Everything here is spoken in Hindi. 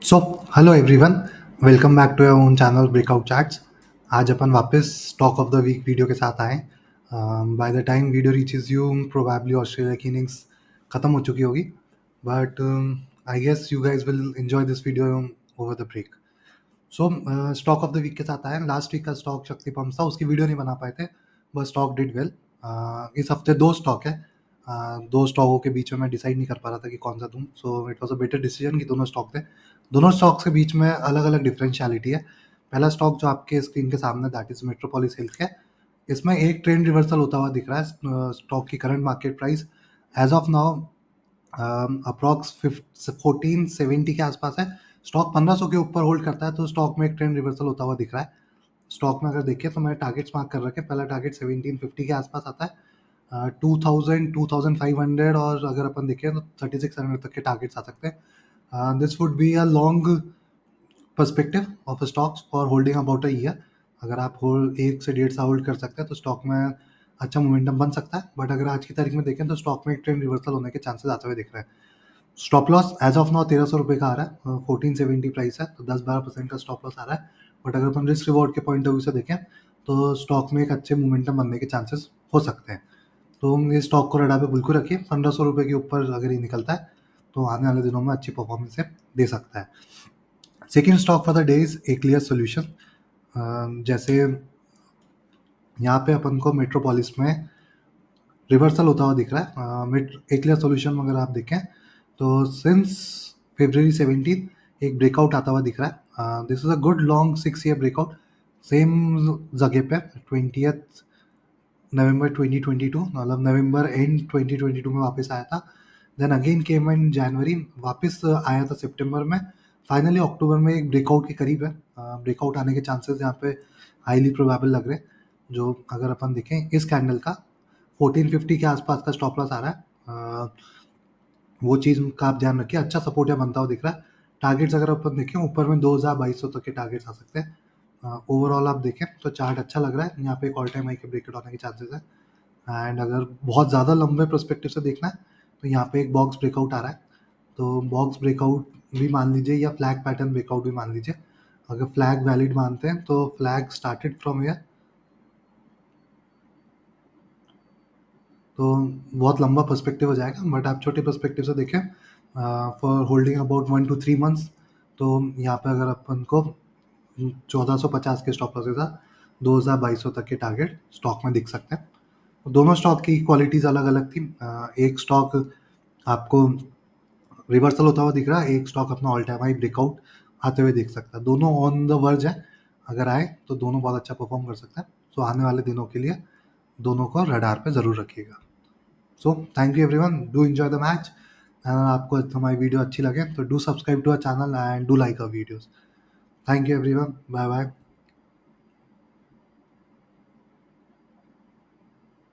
So hello everyone, welcome back to your own channel Breakout Chats. आज अपन वापस talk of the week video के साथ आए। By the time video reaches you probably Australia की इनिंग्स ख़त्म हो चुकी होगी, but I guess you guys will enjoy this video over the break. So stock of the week के साथ आए। लास्ट वीक का स्टॉक शक्ति पंप्स था, उसकी वीडियो नहीं बना पाए थे, बट स्टॉक डिड वेल। इस हफ्ते दो स्टॉक है। दो स्टॉकों के बीच में मैं डिसाइड नहीं कर पा रहा था कि कौन सा दूँ, so it was a better decision कि दोनों स्टॉक थे। दोनों स्टॉक्स के बीच में अलग अलग डिफरेंशियलिटी है। पहला स्टॉक जो आपके स्क्रीन के सामने, that is metropolis health care. इसमें एक ट्रेंड रिवर्सल होता हुआ दिख रहा है। स्टॉक की current market price as of now approx 1470 के आसपास है। स्टॉक 1500 के ऊपर होल्ड करता है, तो स्टॉक में एक ट्रेंड रिवर्सल होता हुआ दिख रहा है। स्टॉक में अगर देखिए तो मैंने टारगेट्स मार्क कर रखे हैं। पहला टारगेट 1750 के आसपास आता है। 2000 2500 और अगर अपन देखें तो 3600 तक के टारगेट्स आ सकते हैं। This would be a long perspective of stocks for holding about a year. अगर आप होल्ड 1 से 1.5 साल होल्ड कर सकते हैं तो स्टॉक में अच्छा मोमेंटम बन सकता है। बट अगर आज की तारीख में देखें तो स्टॉक में एक ट्रेंड रिवर्सल होने के चांसेस आते हुए दिख रहे हैं। Stop loss as of now 1300 रुपये का आ रहा है। 1470 प्राइस है, तो 10-12% का स्टॉप लॉस आ रहा है। बट अगर अपन रिस्क रिवॉर्ड के पॉइंट ऑफ व्यू से देखें तो स्टॉक में एक अच्छे मोमेंटम बनने के चांसेस हो सकते हैं। तो ये स्टॉक को रडार पे बिल्कुल रखिए। 1500 रुपये के ऊपर अगर ये निकलता है तो आने वाले दिनों में अच्छी परफॉर्मेंस दे सकता है। Second stock for the day is a clear solution. जैसे यहाँ पे अपन को मेट्रोपोलिस में रिवर्सल होता हुआ दिख रहा है। एक्लियर सोल्यूशन में अगर आप देखें तो सिंस February 17 एक ब्रेकआउट आता हुआ दिख रहा है। This is a good long 6 year breakout. Same जगह पे 20th नवंबर 2022, मतलब नवंबर एंड 2022 में वापस आया था। देन अगेन केम इन जनवरी, वापस आया था सितंबर में। फाइनली अक्टूबर में एक ब्रेकआउट के करीब है। ब्रेकआउट आने के चांसेस यहाँ पे हाईली प्रोबेबल लग रहे हैं। जो अगर अपन देखें इस कैंडल का 1450 के आसपास का स्टॉप लॉस आ रहा है। वो चीज़ का आप ध्यान रखिए। अच्छा सपोर्ट यहाँ बनता हुआ दिख रहा है। टारगेट्स अगर अपन देखें ऊपर में 2200 तक के टारगेट्स आ सकते हैं। ओवरऑल आप देखें तो चार्ट अच्छा लग रहा है। यहाँ पे एक ऑल टाइम हाई के ब्रेकआउट होने के चांसेस है। एंड अगर बहुत ज़्यादा लंबे पर्सपेक्टिव से देखना है तो यहाँ पे एक बॉक्स ब्रेकआउट आ रहा है। तो बॉक्स ब्रेकआउट भी मान लीजिए या फ्लैग पैटर्न ब्रेकआउट भी मान लीजिए। अगर फ्लैग वैलिड मानते हैं तो फ्लैग स्टार्टेड फ्रॉम हियर, तो बहुत लंबा पर्सपेक्टिव हो जाएगा। बट आप छोटे पर्सपेक्टिव से देखें for holding about 1 to 3 months, तो यहाँ पे अगर अपन को 1450 के स्टॉप लॉस के साथ 2200 तक के टारगेट स्टॉक में दिख सकते हैं। दोनों स्टॉक की क्वालिटीज अलग अलग थी। एक स्टॉक आपको रिवर्सल होता हुआ दिख रहा है, एक स्टॉक अपना ऑल टाइम हाई ब्रेकआउट आते हुए दिख सकता है। दोनों ऑन द वर्ज है। अगर आए तो दोनों बहुत अच्छा परफॉर्म कर सकते हैं। सो आने वाले दिनों के लिए दोनों को रडार पे ज़रूर रखिएगा। So thank you everyone, do enjoy the match. आपको हमारी वीडियो अच्छी लगे तो do subscribe to our channel and do like our videos. Thank you everyone, bye bye.